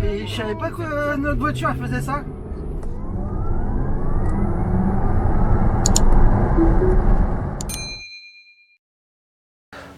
Et je savais pas que notre voiture elle faisait ça.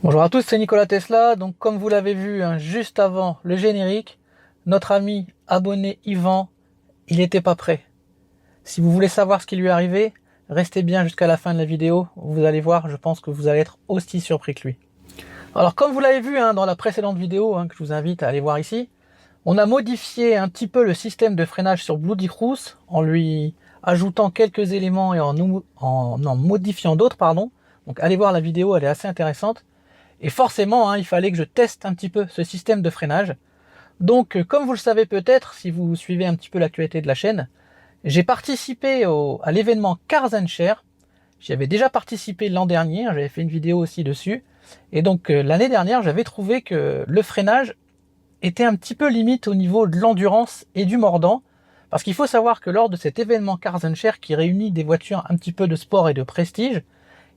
Bonjour à tous, c'est Nicolas Tesla. Donc comme vous l'avez vu juste avant le générique, notre ami abonné Yvan, il n'était pas prêt. Si vous voulez savoir ce qui lui est arrivé, restez bien jusqu'à la fin de la vidéo. Vous allez voir, je pense que vous allez être aussi surpris que lui. Alors comme vous l'avez vu dans la précédente vidéo, que je vous invite à aller voir ici, on a modifié un petit peu le système de freinage sur Bloody Cruise en lui ajoutant quelques éléments et en modifiant d'autres, pardon. Donc allez voir la vidéo, elle est assez intéressante. Et forcément, il fallait que je teste un petit peu ce système de freinage. Donc comme vous le savez peut-être, si vous suivez un petit peu l'actualité de la chaîne, j'ai participé à l'événement Cars & Share. J'y avais déjà participé l'an dernier, j'avais fait une vidéo aussi dessus. Et donc l'année dernière, j'avais trouvé que le freinage était un petit peu limite au niveau de l'endurance et du mordant. Parce qu'il faut savoir que lors de cet événement Cars & Share qui réunit des voitures un petit peu de sport et de prestige,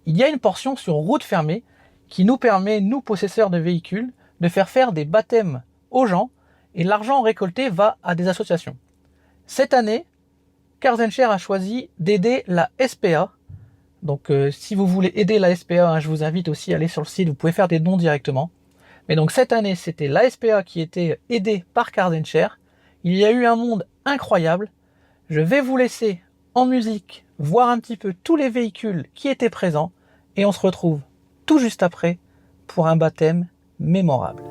il y a une portion sur route fermée qui nous permet, nous possesseurs de véhicules, de faire des baptêmes aux gens et l'argent récolté va à des associations. Cette année, Cars & Share a choisi d'aider la SPA. Donc si vous voulez aider la SPA, je vous invite aussi à aller sur le site, vous pouvez faire des dons directement. Mais donc cette année, c'était la SPA qui était aidée par Cars & Share. Il y a eu un monde incroyable. Je vais vous laisser en musique voir un petit peu tous les véhicules qui étaient présents et on se retrouve tout juste après pour un baptême mémorable.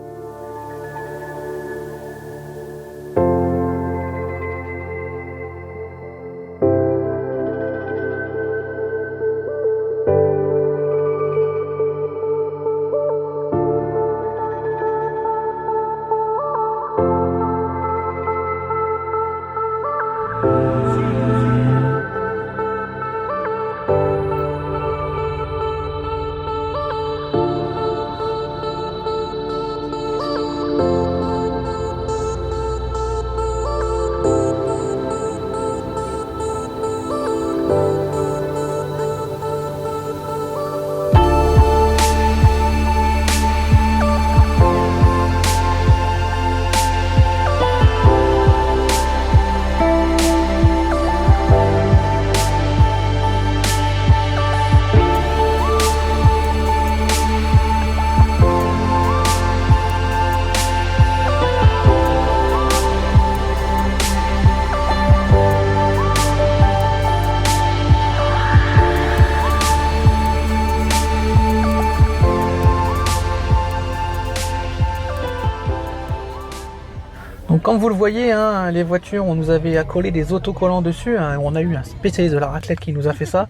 Donc comme vous le voyez, les voitures, on nous avait accolé des autocollants dessus. On a eu un spécialiste de la raclette qui nous a fait ça.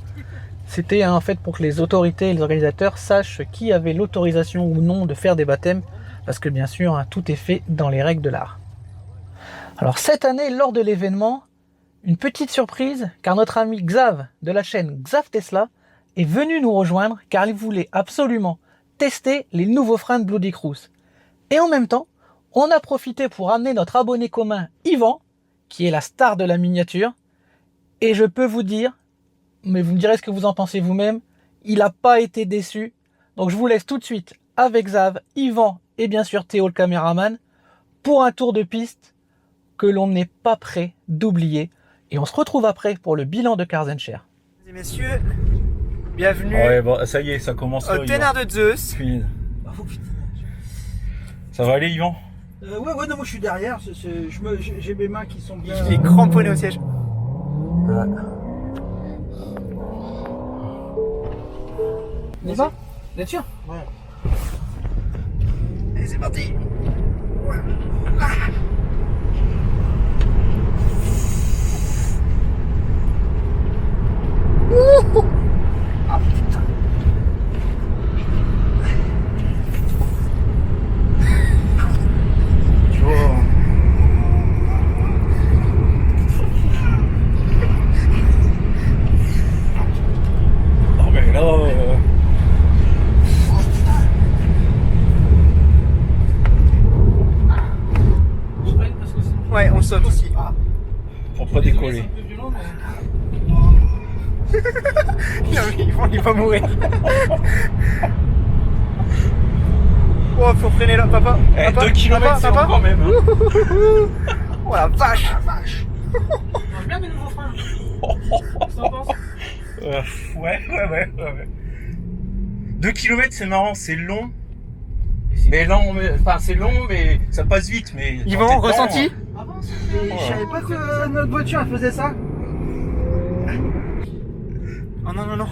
C'était en fait pour que les autorités et les organisateurs sachent qui avait l'autorisation ou non de faire des baptêmes. Parce que bien sûr, tout est fait dans les règles de l'art. Alors cette année, lors de l'événement, une petite surprise, car notre ami Xav de la chaîne Xav Tesla est venu nous rejoindre car il voulait absolument tester les nouveaux freins de Bloody Cruise. Et en même temps, on a profité pour amener notre abonné commun Yvan, qui est la star de la miniature. Et je peux vous dire, mais vous me direz ce que vous en pensez vous-même, il n'a pas été déçu. Donc je vous laisse tout de suite avec Xav, Yvan et bien sûr Théo le caméraman pour un tour de piste que l'on n'est pas prêt d'oublier. Et on se retrouve après pour le bilan de Cars & Share. Mesdames et messieurs, bienvenue ouais, bon, ça y est, ça commence au Tonnerre de Zeus. Ça va aller, Yvan? Ouais, non, moi je suis derrière, j'ai mes mains qui sont bien... Il est cramponné au siège. Ouais. On y va? Bien sûr. Ouais. Allez, c'est parti. Ah putain. Tu vois. Oh mais là... Ouais, on saute ici. Pour pas décoller. Non, mais il va mourir. Oh, faut freiner là, papa. Eh, Papa, 2 km papa, c'est papa. bon quand même. Hein. Oh la vache. J'aime bien mes nouveaux freins. Qu'est-ce que t'en penses? Ouais. 2 km, c'est marrant, c'est long. Mais lent, enfin c'est long, mais ça passe vite. Mais Yvan, ressenti? Avance. Je savais pas que notre voiture elle faisait ça. Oh non.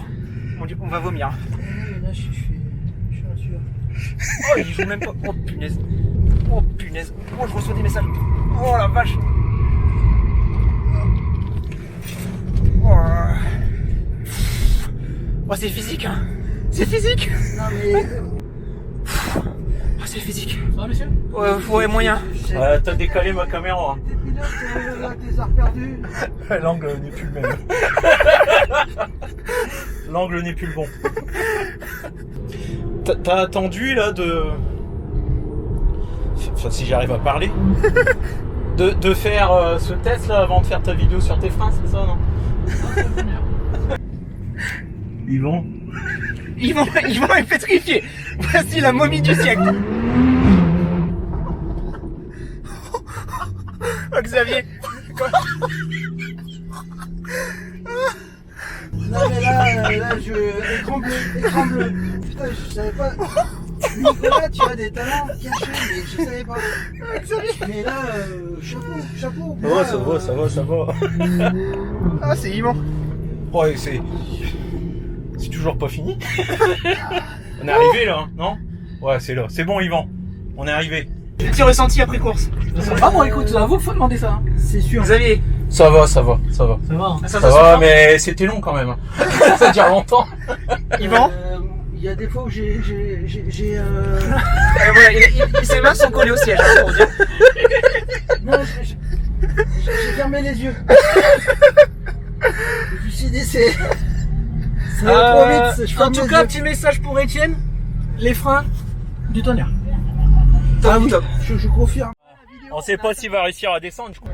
Mon Dieu, on va vomir. Là, je suis rassuré. Oh, il joue même pas. Oh punaise. Oh, je reçois des messages. Oh la vache. Oh, c'est physique, hein. C'est physique. Non mais. Oh, c'est physique. Ça va, monsieur? Ouais, moyen. t'as décalé ma caméra. T'es pilote, là, tes heures perdues. L'angle n'est plus le même. L'angle n'est plus le bon. T'as attendu là de. Enfin, si j'arrive à parler. De faire ce test là avant de faire ta vidéo sur tes freins, c'est ça, non? Yvan. Yvan est pétrifié. Voici la momie du siècle. Oh, Xavier. Non mais là, écran bleu. Putain, je savais pas. Nicolas, tu as des talents cachés, mais je savais pas. Mais là, chapeau. Ça va. Ah, c'est Yvan. Ouais, c'est toujours pas fini. On est arrivé là, hein, non? Ouais, c'est là. C'est bon, Yvan. On est arrivé. Petit ressenti après course. Ah bon, écoute, c'est à vous qu'il faut demander ça. C'est sûr. Xavier. Ça va. Ça va. Hein. Ça va, mais c'était long quand même. Hein. Ça dure longtemps. Yvan. Il y a des fois où j'ai Voilà, ses mains sont collées au siège, hein, pour dire. Non, j'ai fermé les yeux. Je me suis dit, c'est trop vite. Je En ferme tout les cas, yeux. petit message pour Étienne. Les freins. Du tonnerre. Ah oui, top. Je confirme. On sait pas s'il va réussir à descendre, je crois.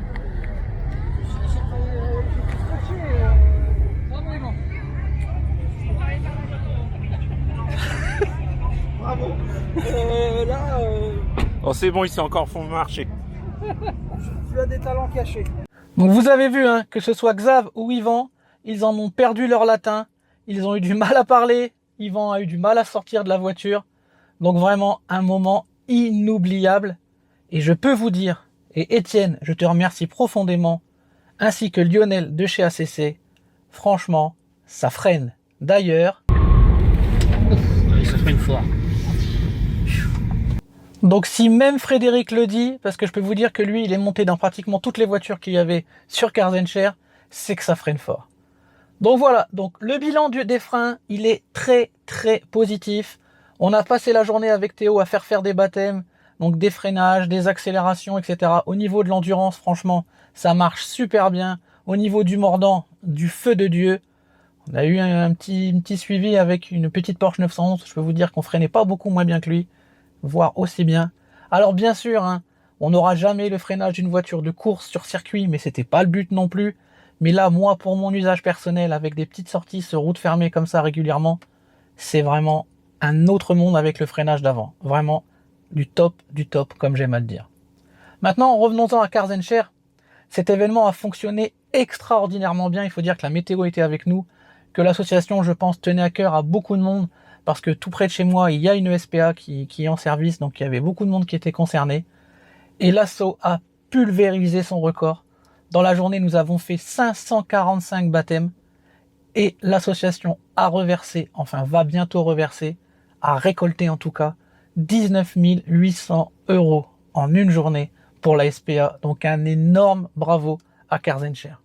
Bravo. Oh, c'est bon, il s'est encore fond marcher. Tu as des talents cachés. Donc vous avez vu, hein, que ce soit Xav ou Yvan, ils en ont perdu leur latin. Ils ont eu du mal à parler. Yvan a eu du mal à sortir de la voiture. Donc vraiment un moment inoubliable. Et je peux vous dire, et Étienne, je te remercie profondément, ainsi que Lionel de chez ACC, franchement, ça freine. D'ailleurs, Ça freine fort. donc si même Frédéric le dit, parce que je peux vous dire que lui, il est monté dans pratiquement toutes les voitures qu'il y avait sur Cars & Share, c'est que ça freine fort. Donc voilà, donc le bilan des freins, il est très positif. On a passé la journée avec Théo à faire des baptêmes, donc des freinages, des accélérations, etc. Au niveau de l'endurance, franchement, ça marche super bien. Au niveau du mordant, du feu de Dieu. On a eu un petit suivi avec une petite Porsche 911. Je peux vous dire qu'on freinait pas beaucoup moins bien que lui, voire aussi bien. Alors bien sûr, hein, on n'aura jamais le freinage d'une voiture de course sur circuit, mais c'était pas le but non plus. Mais là, moi, pour mon usage personnel, avec des petites sorties sur route fermée comme ça régulièrement, c'est vraiment un autre monde avec le freinage d'avant. Vraiment du top, comme j'aime à le dire. Maintenant, revenons-en à Cars & Share. Cet événement a fonctionné extraordinairement bien. Il faut dire que la météo était avec nous, que l'association, je pense, tenait à cœur à beaucoup de monde, parce que tout près de chez moi, il y a une SPA qui est en service, donc il y avait beaucoup de monde qui était concerné. Et l'asso a pulvérisé son record. Dans la journée, nous avons fait 545 baptêmes et l'association a reversé, enfin va bientôt reverser, a récolté en tout cas 19 800 € en une journée pour la SPA. Donc un énorme bravo à Cars & Share.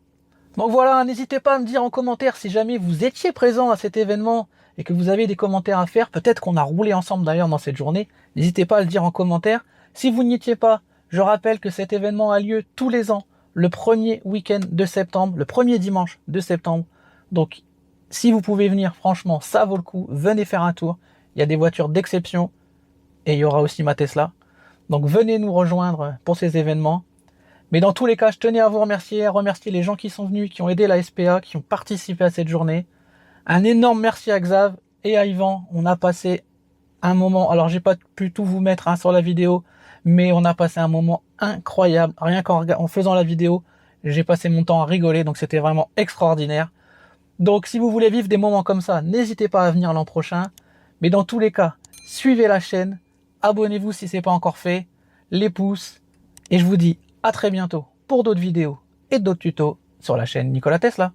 Donc voilà, n'hésitez pas à me dire en commentaire si jamais vous étiez présent à cet événement et que vous avez des commentaires à faire. Peut-être qu'on a roulé ensemble d'ailleurs dans cette journée. N'hésitez pas à le dire en commentaire. Si vous n'y étiez pas, je rappelle que cet événement a lieu tous les ans, le premier week-end de septembre, le premier dimanche de septembre. Donc, si vous pouvez venir, franchement, ça vaut le coup. Venez faire un tour. Il y a des voitures d'exception et il y aura aussi ma Tesla. Donc, venez nous rejoindre pour ces événements. Mais dans tous les cas, je tenais à vous remercier les gens qui sont venus, qui ont aidé la SPA, qui ont participé à cette journée. Un énorme merci à Xav et à Yvan. On a passé un moment, alors j'ai pas pu tout vous mettre sur la vidéo, mais on a passé un moment incroyable. Rien en faisant la vidéo, j'ai passé mon temps à rigoler, donc c'était vraiment extraordinaire. Donc si vous voulez vivre des moments comme ça, n'hésitez pas à venir l'an prochain. Mais dans tous les cas, suivez la chaîne, abonnez-vous si ce n'est pas encore fait, les pouces, et je vous dis à très bientôt pour d'autres vidéos et d'autres tutos sur la chaîne Nikola Tesla.